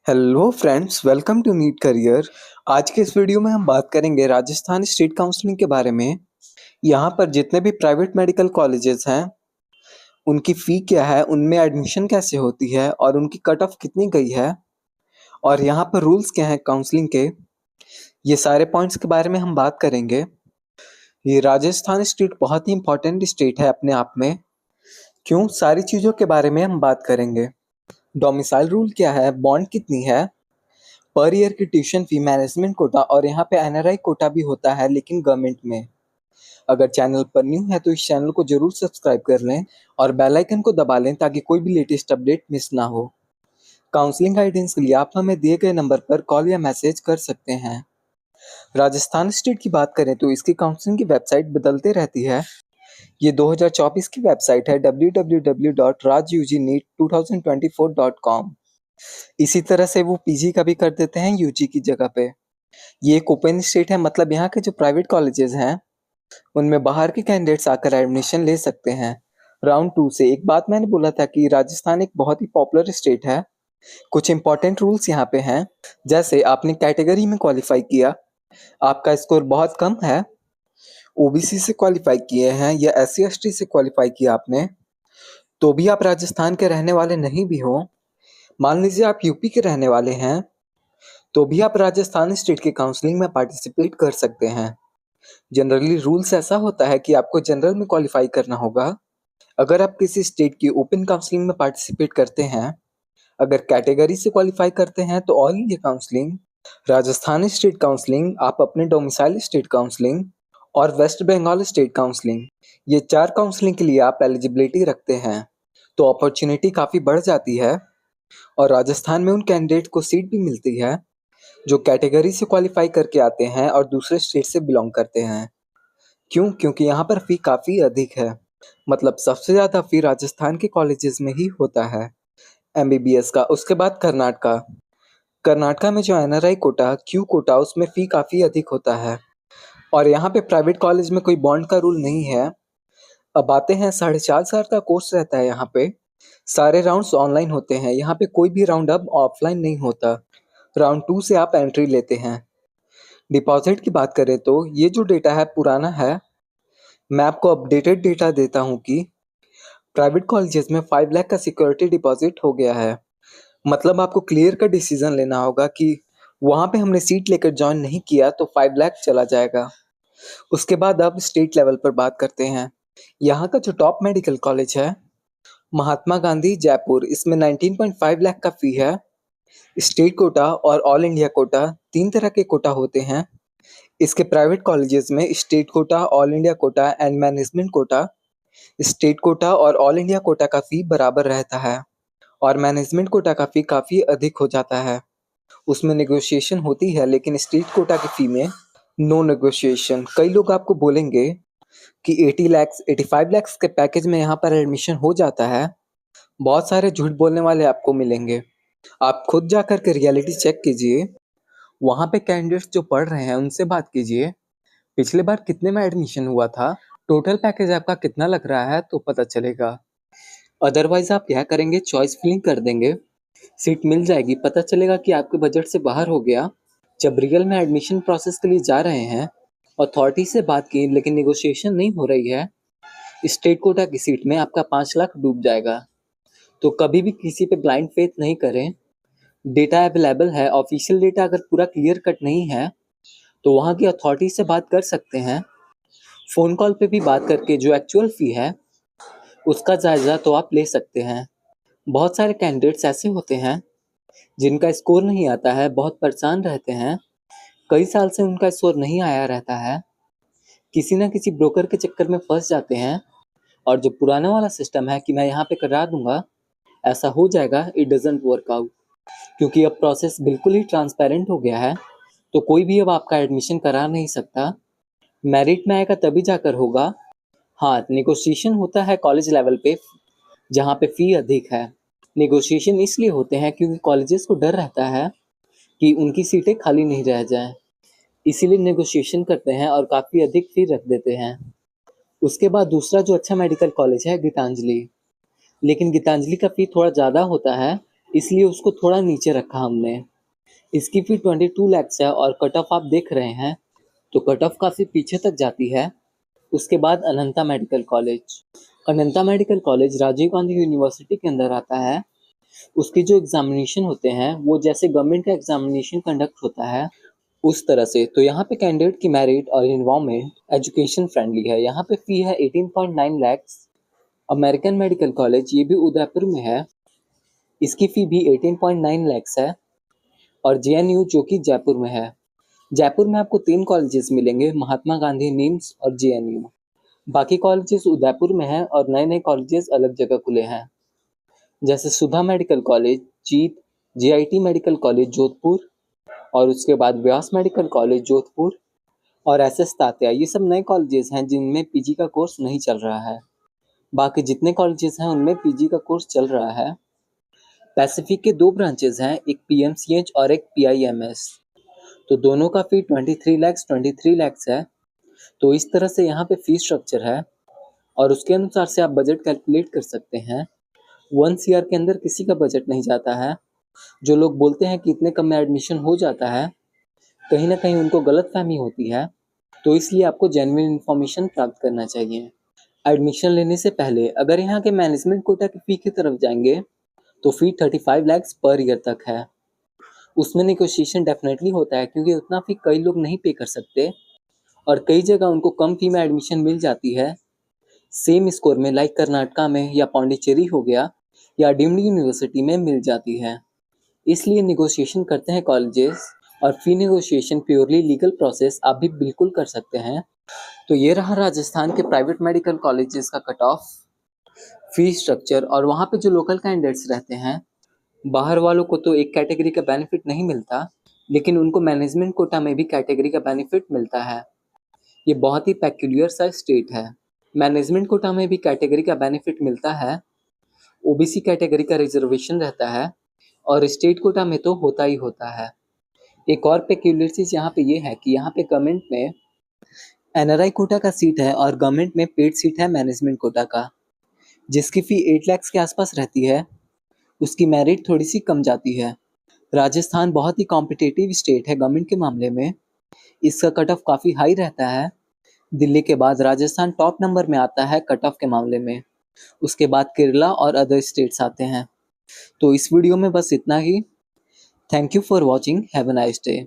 Hello friends, welcome to NEET career. आज के इस वीडियो में हम बात करेंगे राजस्थान स्टेट काउंसलिंग के बारे में। यहाँ पर जितने भी प्राइवेट मेडिकल कॉलेजेस हैं उनकी फ़ी क्या है, उनमें एडमिशन कैसे होती है और उनकी कट ऑफ कितनी गई है और यहाँ पर रूल्स क्या हैं काउंसलिंग के, ये सारे पॉइंट्स के बारे में हम बात करेंगे। ये राजस्थान स्टेट बहुत ही इंपॉर्टेंट स्टेट है अपने आप में। क्यों, सारी चीज़ों के बारे में हम बात करेंगे। डोमिसाइल रूल क्या है, बॉन्ड कितनी है, पर ईयर की ट्यूशन फी, मैनेजमेंट कोटा और यहाँ पे एनआरआई कोटा भी होता है लेकिन गवर्नमेंट में। अगर चैनल पर न्यू है तो इस चैनल को जरूर सब्सक्राइब कर लें और बेल आइकन को दबा लें ताकि कोई भी लेटेस्ट अपडेट मिस ना हो। काउंसलिंग गाइडेंस के लिए आप हमें दिए गए नंबर पर कॉल या मैसेज कर सकते हैं। राजस्थान स्टेट की बात करें तो इसकी काउंसलिंग की वेबसाइट बदलते रहती है। ये 2024 की वेबसाइट है www.rajugneet2024.com। इसी तरह से वो पीजी का भी कर देते हैं यूजी की जगह पे। ये एक ओपन स्टेट है, मतलब यहाँ के जो प्राइवेट कॉलेजेस हैं उनमें बाहर के कैंडिडेट्स आकर एडमिशन ले सकते हैं राउंड 2 से। एक बात मैंने बोला था कि राजस्थान एक बहुत ही पॉपुलर स्टेट है। कुछ इंपॉर्टेंट रूल्स यहाँ पे हैं, जैसे आपने कैटेगरी में क्वालिफाई किया, आपका स्कोर बहुत कम है, ओबीसी से क्वालिफाई किए हैं या एससी एसटी से क्वालिफाई किया आपने, तो भी आप राजस्थान के रहने वाले नहीं भी हो, मान लीजिए आप यूपी के रहने वाले हैं, तो भी आप राजस्थान स्टेट के काउंसलिंग में पार्टिसिपेट कर सकते हैं। जनरली रूल्स ऐसा होता है कि आपको जनरल में क्वालिफाई करना होगा अगर आप किसी स्टेट की ओपन काउंसलिंग में पार्टिसिपेट करते हैं। अगर कैटेगरी से क्वालिफाई करते हैं तो all India counselling, Rajasthan state counselling, आप अपने डोमिसाइल स्टेट काउंसलिंग और वेस्ट बंगाल स्टेट काउंसलिंग, ये 4 काउंसलिंग के लिए आप एलिजिबिलिटी रखते हैं, तो अपॉर्चुनिटी काफ़ी बढ़ जाती है और राजस्थान में उन कैंडिडेट को सीट भी मिलती है जो कैटेगरी से क्वालिफाई करके आते हैं और दूसरे स्टेट से बिलोंग करते हैं। क्यों? क्योंकि यहाँ पर फी काफ़ी अधिक है, मतलब सबसे ज़्यादा फी राजस्थान के कॉलेजेस में ही होता है एमबीबीएस का। उसके बाद कर्नाटका। कर्नाटका में जो एनआरआई कोटा, क्यू कोटा, उसमें फी काफ़ी अधिक होता है और यहाँ पे प्राइवेट कॉलेज में कोई बॉन्ड का रूल नहीं है। अब आते हैं, 4.5 साल का कोर्स रहता है यहाँ पे। सारे राउंड्स ऑनलाइन होते हैं, यहाँ पे कोई भी राउंड अब ऑफलाइन नहीं होता। राउंड 2 से आप एंट्री लेते हैं। डिपॉजिट की बात करें तो ये जो डेटा है पुराना है, मैं आपको अपडेटेड डेटा देता हूँ कि प्राइवेट कॉलेजेस में 5 लाख का सिक्योरिटी डिपॉजिट हो गया है। मतलब आपको क्लियर का डिसीजन लेना होगा कि वहाँ पे हमने सीट लेकर ज्वाइन नहीं किया तो 5 लाख चला जाएगा। उसके बाद अब स्टेट लेवल पर बात करते हैं। यहाँ का जो टॉप मेडिकल कॉलेज है महात्मा गांधी जयपुर, इसमें 19.5 लाख का फी है। स्टेट कोटा और ऑल इंडिया कोटा, 3 तरह के कोटा होते हैं इसके प्राइवेट कॉलेजेस में। State quota, all India quota and management quota. State quota और ऑल इंडिया कोटा का फी बराबर रहता है और मैनेजमेंट कोटा का फी काफ़ी अधिक हो जाता है। उसमें नेगोशिएशन होती है, लेकिन स्टेट कोटा की फी में नो नेगोशिएशन। कई लोग आपको बोलेंगे कि 80 लाख 85 लाख के पैकेज में यहाँ पर एडमिशन हो जाता है। बहुत सारे झूठ बोलने वाले आपको मिलेंगे। आप खुद जाकर के रियलिटी चेक कीजिए, वहाँ पे कैंडिडेट्स जो पढ़ रहे हैं उनसे बात कीजिए, पिछले बार कितने में एडमिशन हुआ था, टोटल पैकेज आपका कितना लग रहा है, तो पता चलेगा। अदरवाइज आप क्या करेंगे, चॉइस फिलिंग कर देंगे, सीट मिल जाएगी, पता चलेगा कि आपके बजट से बाहर हो गया। जब रियल में एडमिशन प्रोसेस के लिए जा रहे हैं, अथॉरिटी से बात की लेकिन नेगोशिएशन नहीं हो रही है, स्टेट कोटा की सीट में आपका 5 लाख डूब जाएगा। तो कभी भी किसी पे ब्लाइंड फेथ नहीं करें। डेटा अवेलेबल है, ऑफिशियल डेटा अगर पूरा क्लियर कट नहीं है तो वहाँ की अथॉरिटी से बात कर सकते हैं। फ़ोन कॉल पे भी बात करके जो एक्चुअल फ़ी है उसका जायज़ा तो आप ले सकते हैं। बहुत सारे कैंडिडेट्स ऐसे होते हैं जिनका स्कोर नहीं आता है, बहुत परेशान रहते हैं, कई साल से उनका स्कोर नहीं आया रहता है, किसी ना किसी ब्रोकर के चक्कर में फंस जाते हैं और जो पुराना वाला सिस्टम है कि मैं यहाँ पे करा दूंगा, ऐसा हो जाएगा, इट डजंट वर्क आउट। क्योंकि अब प्रोसेस बिल्कुल ही ट्रांसपेरेंट हो गया है, तो कोई भी अब आपका एडमिशन करा नहीं सकता। मेरिट में आएगा तभी जाकर होगा। हाँ, नेगोशिएशन होता है कॉलेज लेवल पे जहाँ पे फ़ी अधिक है। नेगोशिएशन इसलिए होते हैं क्योंकि कॉलेजेस को डर रहता है कि उनकी सीटें खाली नहीं रह जाएं, इसीलिए नेगोशिएशन करते हैं और काफ़ी अधिक फ़ी रख देते हैं। उसके बाद दूसरा जो अच्छा मेडिकल कॉलेज है गीतांजलि, लेकिन गीतांजलि का फ़ी थोड़ा ज़्यादा होता है इसलिए उसको थोड़ा नीचे रखा हमने। इसकी फी 22 लैक्स है और कट ऑफ आप देख रहे हैं तो कट ऑफ काफ़ी पीछे तक जाती है। उसके बाद Ananta medical college. Ananta medical college Rajiv Gandhi university के अंदर आता है। उसके जो एग्जामिनेशन होते हैं वो जैसे गवर्नमेंट का एग्जामिनेशन कंडक्ट होता है उस तरह से। तो यहाँ पे कैंडिडेट की मेरिट और इन्वायरमेंट एजुकेशन फ्रेंडली है। यहाँ पे फी है 18.9 लैक्स। अमेरिकन मेडिकल कॉलेज ये भी उदयपुर में है, इसकी फी भी 18.9 लैक्स है। और जेएनयू जो कि जयपुर में है। जयपुर में आपको 3 कॉलेजेस मिलेंगे, महात्मा गांधी, निम्स और जेएनयू। बाकी कॉलेजेस उदयपुर में हैं और नए नए कॉलेजेस अलग जगह खुले हैं, जैसे सुधा मेडिकल कॉलेज, जीत, जेआईटी मेडिकल कॉलेज जोधपुर और उसके बाद व्यास मेडिकल कॉलेज जोधपुर और एसएस तात्या। ये सब नए कॉलेजेस हैं जिनमें पीजी का कोर्स नहीं चल रहा है। बाकी जितने कॉलेजेस हैं उनमें पीजी का कोर्स चल रहा है। पैसिफिक के 2 ब्रांचेस हैं, एक पीएमसीएच और एक पीआईएमएस। तो दोनों का फी 23 लैक्स है। तो इस तरह से यहाँ पे फी स्ट्रक्चर है और उसके अनुसार से आप बजट कैलकुलेट कर सकते हैं। 1 सीआर के अंदर किसी का बजट नहीं जाता है। जो लोग बोलते हैं कि इतने कम में एडमिशन हो जाता है, कहीं ना कहीं उनको गलतफहमी होती है। तो इसलिए आपको जेन्युइन इन्फॉर्मेशन प्राप्त करना चाहिए। एडमिशन लेने से पहले अगर यहाँ के मैनेजमेंट कोटा की फी की तरफ जाएंगे तो फी 35 लैक्स पर ईयर तक है। उसमें नेगोशिएशन डेफिनेटली होता है क्योंकि उतना फी कई लोग नहीं पे कर सकते और कई जगह उनको कम फी में एडमिशन मिल जाती है सेम स्कोर में, लाइक कर्नाटका में या पौंडीचेरी हो गया या डीम्ड यूनिवर्सिटी में मिल जाती है। इसलिए नेगोशिएशन करते हैं कॉलेजेस और फी नेगोशिएशन प्योरली लीगल प्रोसेस आप भी बिल्कुल कर सकते हैं। तो ये रहा राजस्थान के प्राइवेट मेडिकल कॉलेजेस का कट ऑफ, फी स्ट्रक्चर और वहाँ पे जो लोकल कैंडिडेट्स रहते हैं। बाहर वालों को तो एक कैटेगरी का बेनिफिट नहीं मिलता, लेकिन उनको मैनेजमेंट कोटा में भी कैटेगरी का बेनिफिट मिलता है। ये बहुत ही पेक्यूलियर सा स्टेट है। मैनेजमेंट कोटा में भी कैटेगरी का बेनिफिट मिलता है, ओबीसी कैटेगरी का रिजर्वेशन रहता है और स्टेट कोटा में तो होता ही होता है। एक और पेक्यूलियर चीज़ यहाँ पे ये है कि यहाँ पे गवर्नमेंट में एनआरआई कोटा का सीट है और गवर्नमेंट में पेड सीट है मैनेजमेंट कोटा का, जिसकी फ़ी 8 लाख के आसपास रहती है। उसकी मेरिट थोड़ी सी कम जाती है। राजस्थान बहुत ही कॉम्पिटिटिव स्टेट है गवर्नमेंट के मामले में। इसका कट ऑफ काफ़ी हाई रहता है। दिल्ली के बाद राजस्थान टॉप नंबर में आता है कट ऑफ के मामले में। उसके बाद केरला और अदर स्टेट्स आते हैं। तो इस वीडियो में बस इतना ही। Thank you for watching. Have a nice day.